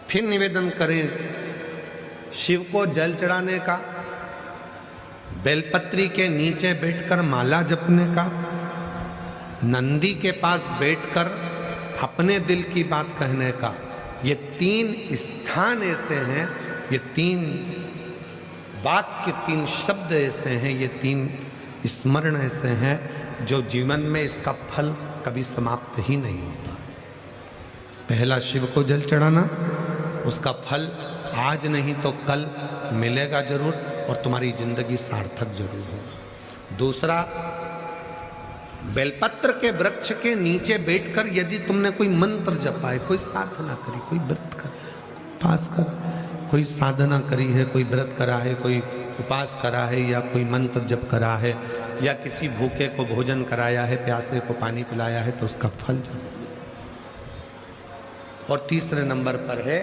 फिर निवेदन करें शिव को जल चढ़ाने का, बेलपत्री के नीचे बैठकर माला जपने का, नंदी के पास बैठकर अपने दिल की बात कहने का। ये 3 स्थान ऐसे हैं, ये 3 वाक्य, 3 शब्द ऐसे हैं, ये 3 स्मरण ऐसे हैं जो जीवन में इसका फल कभी समाप्त ही नहीं होता। पहला शिव को जल चढ़ाना, उसका फल आज नहीं तो कल मिलेगा जरूर और तुम्हारी जिंदगी सार्थक जरूर होगी। दूसरा, बेलपत्र के वृक्ष के नीचे बैठकर यदि तुमने कोई मंत्र जपा है, कोई साधना करी, कोई व्रत कर, उपास कर, कोई साधना करी है, कोई व्रत करा है, कोई उपास करा है, या कोई मंत्र जप करा है, या किसी भूखे को भोजन कराया है, प्यासे को पानी पिलाया है, तो उसका फल जरूर। और तीसरे नंबर पर है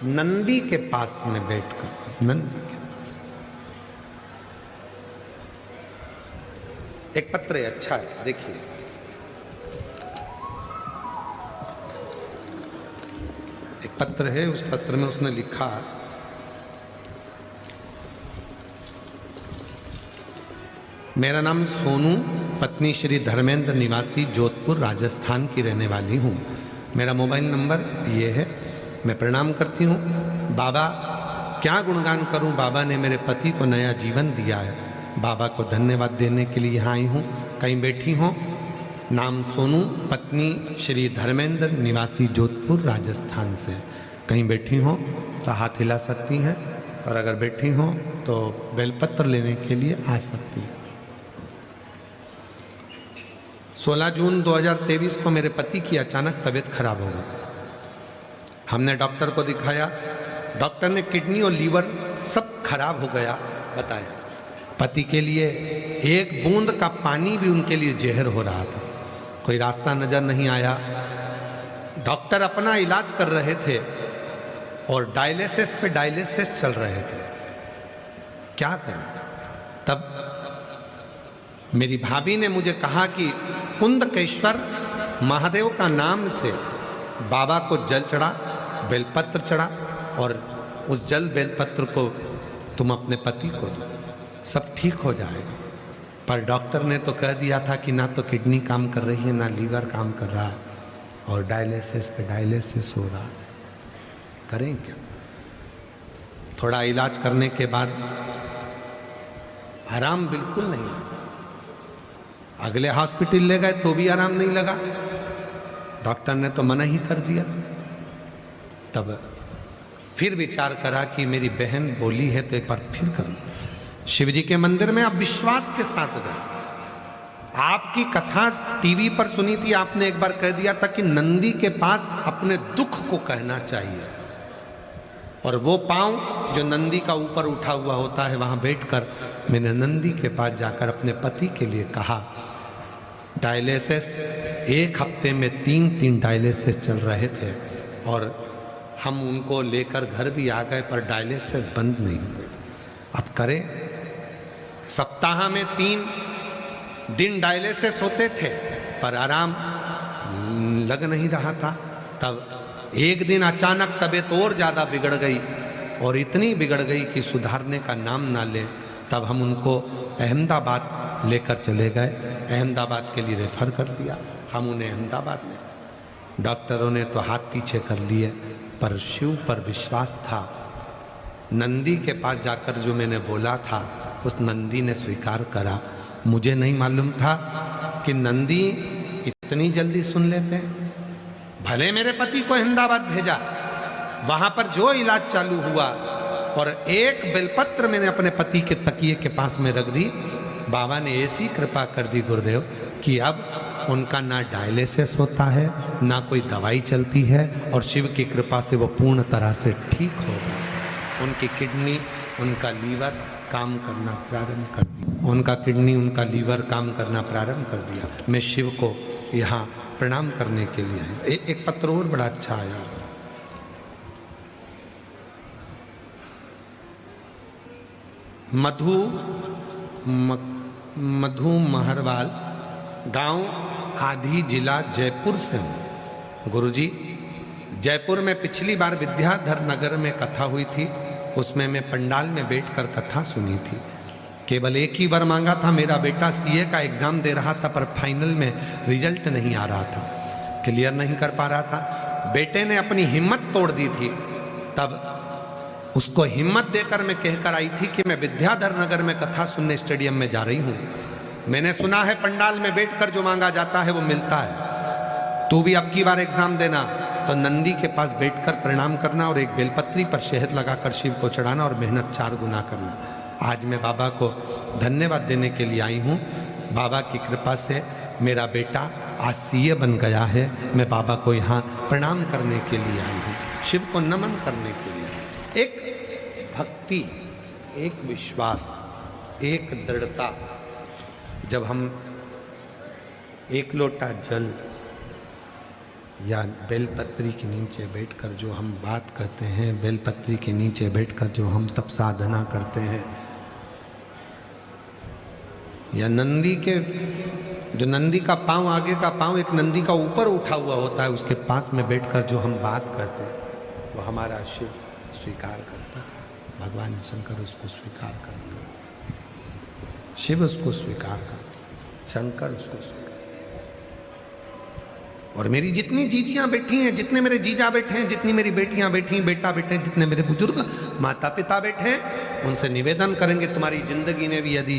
नंदी के पास में बैठकर, नंदी के पास एक पत्र है, अच्छा है, देखिए। एक पत्र है, उस पत्र में उसने लिखा, मेरा नाम सोनू, पत्नी श्री धर्मेंद्र, निवासी जोधपुर राजस्थान की रहने वाली हूँ। मेरा मोबाइल नंबर ये है। मैं प्रणाम करती हूँ। बाबा, क्या गुणगान करूँ, बाबा ने मेरे पति को नया जीवन दिया है। बाबा को धन्यवाद देने के लिए यहाँ आई हूँ। कहीं बैठी हो? नाम सोनू, पत्नी श्री धर्मेंद्र, निवासी जोधपुर राजस्थान से। कहीं बैठी हो तो हाथ हिला सकती हैं, और अगर बैठी हो तो बेलपत्र लेने के लिए आ सकती हैं। 16 जून 2023 को मेरे पति की अचानक तबीयत खराब हो गई। हमने डॉक्टर को दिखाया, डॉक्टर ने किडनी और लीवर सब खराब हो गया बताया। पति के लिए एक बूंद का पानी भी उनके लिए जहर हो रहा था। कोई रास्ता नजर नहीं आया। डॉक्टर अपना इलाज कर रहे थे और डायलिसिस पे डायलिसिस चल रहे थे। क्या करें? तब मेरी भाभी ने मुझे कहा कि कुंदकेश्वर महादेव का नाम से बाबा को जल चढ़ा, बेलपत्र चढ़ा, और उस जल बेलपत्र को तुम अपने पति को दो, सब ठीक हो जाएगा। पर डॉक्टर ने तो कह दिया था कि ना तो किडनी काम कर रही है, ना लीवर काम कर रहा, और डायलिसिस पे डायलिसिस हो रहा। करें क्या? थोड़ा इलाज करने के बाद आराम बिल्कुल नहीं लगा। अगले हॉस्पिटल ले गए तो भी आराम नहीं लगा। डॉक्टर ने तो मना ही कर दिया। तब फिर विचार करा कि मेरी बहन बोली है तो एक बार फिर करूं। शिवजी के मंदिर में आप विश्वास के साथ गए। आपकी कथा टीवी पर सुनी थी, आपने एक बार कह दिया था कि नंदी के पास अपने दुख को कहना चाहिए, और वो पांव जो नंदी का ऊपर उठा हुआ होता है, वहां बैठकर मैंने नंदी के पास जाकर अपने पति के लिए कहा। डायलिसिस 1 हफ्ते में 3 डायलिसिस चल रहे थे, और हम उनको लेकर घर भी आ गए, पर डायलिसिस बंद नहीं हुए। अब करें? सप्ताह में 3 दिन डायलिसिस होते थे, पर आराम लग नहीं रहा था। तब एक दिन अचानक तबीयत और ज़्यादा बिगड़ गई, और इतनी बिगड़ गई कि सुधारने का नाम ना ले। तब हम उनको अहमदाबाद लेकर चले गए। अहमदाबाद के लिए रेफर कर दिया। हम उन्हें अहमदाबाद ले, डॉक्टरों ने तो हाथ पीछे कर लिए, पर शिव पर विश्वास था। नंदी के पास जाकर जो मैंने बोला था, उस नंदी ने स्वीकार करा। मुझे नहीं मालूम था कि नंदी इतनी जल्दी सुन लेते हैं। भले मेरे पति को अहमदाबाद भेजा, वहां पर जो इलाज चालू हुआ, और एक बेलपत्र मैंने अपने पति के तकिए के पास में रख दी। बाबा ने ऐसी कृपा कर दी गुरुदेव कि अब उनका ना डायलिसिस होता है, ना कोई दवाई चलती है, और शिव की कृपा से वो पूर्ण तरह से ठीक हो गए। उनकी किडनी, उनका लीवर काम करना प्रारंभ कर दिया। उनका किडनी, उनका लीवर काम करना प्रारंभ कर दिया। मैं शिव को यहाँ प्रणाम करने के लिए आया। एक पत्र और बड़ा अच्छा आया। मधु महरवाल, गांव आधी, जिला जयपुर से हूँ। गुरुजी, जयपुर में पिछली बार विद्याधर नगर में कथा हुई थी, उसमें मैं पंडाल में बैठकर कथा सुनी थी। केवल एक ही वर मांगा था, मेरा बेटा सीए का एग्जाम दे रहा था पर फाइनल में रिजल्ट नहीं आ रहा था, क्लियर नहीं कर पा रहा था। बेटे ने अपनी हिम्मत तोड़ दी थी, तब उसको हिम्मत देकर मैं कहकर आई थी कि मैं विद्याधर नगर में कथा सुनने स्टेडियम में जा रही हूँ। मैंने सुना है पंडाल में बैठकर जो मांगा जाता है वो मिलता है। तू भी अब की बार एग्जाम देना तो नंदी के पास बैठकर प्रणाम करना और एक बेलपत्री पर शहद लगाकर शिव को चढ़ाना और मेहनत 4 गुना करना। आज मैं बाबा को धन्यवाद देने के लिए आई हूँ। बाबा की कृपा से मेरा बेटा आज सीए बन गया है। मैं बाबा को यहाँ प्रणाम करने के लिए आई हूँ, शिव को नमन करने के लिए। एक भक्ति, एक विश्वास, एक दृढ़ता। जब हम एक लोटा जल या बेलपत्री के नीचे बैठकर जो हम बात करते हैं, बेलपत्री के नीचे बैठकर जो हम तप साधना करते हैं, या नंदी के जो नंदी का पांव, आगे का पांव एक नंदी का ऊपर उठा हुआ होता है, उसके पास में बैठकर जो हम बात करते हैं वो हमारा शिव स्वीकार करता है। भगवान शंकर उसको स्वीकार करता है, शिव उसको स्वीकार करता है, शंकर उसको स्वीकार। और मेरी जितनी जीजियां बैठी हैं, जितने मेरे जीजा बैठे हैं, जितनी मेरी बेटियां बैठी हैं, बेटा बैठे हैं, जितने मेरे बुजुर्ग माता पिता बैठे हैं, उनसे निवेदन करेंगे तुम्हारी जिंदगी में भी यदि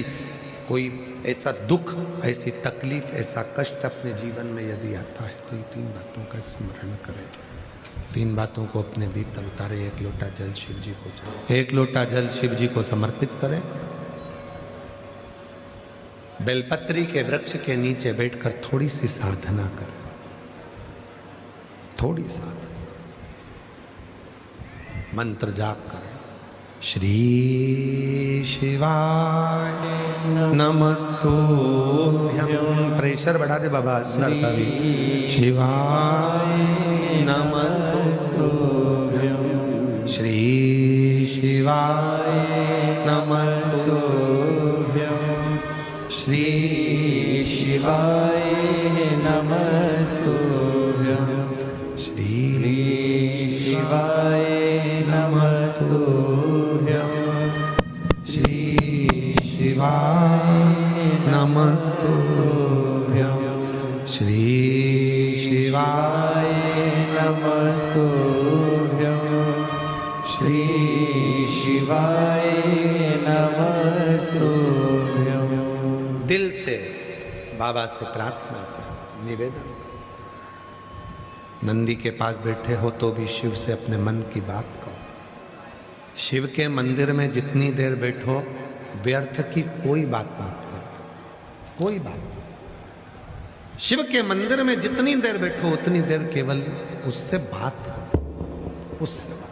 कोई ऐसा दुख, ऐसी तकलीफ, ऐसा कष्ट अपने जीवन में यदि आता है तो ये 3 बातों का स्मरण करें। 3 बातों को अपने भीतर उतारे। 1 लोटा जल शिव जी को चढ़ाएं, 1 लोटा जल शिव जी को समर्पित करें। बेलपत्री के वृक्ष के नीचे बैठकर थोड़ी सी साधना करें, थोड़ी साधना, मंत्र जाप करें। श्री शिवाय नमस्तुभ्यं। प्रेशर बढ़ा दे बाबा, शिवाय नमस्तुभ्यं, श्री शिवाय नमस्तुभ्यं, श्री शिवाय नमस्तुभ्यं, श्री शिवाय नमस्तुभ्यं, श्री शिवाय नमस्तुभ्यं, श्री शिवाय नमस्तुभ्यं, श्री शिवाय नमस्तुभ्यं। दिल से बाबा से प्रार्थना करो, निवेदन। नंदी के पास बैठे हो तो भी शिव से अपने मन की बात कहो। शिव के मंदिर में जितनी देर बैठो व्यर्थ की कोई बात मत करो, कोई बात नहीं। शिव के मंदिर में जितनी देर बैठो उतनी देर केवल उससे बात करो, उससे बात।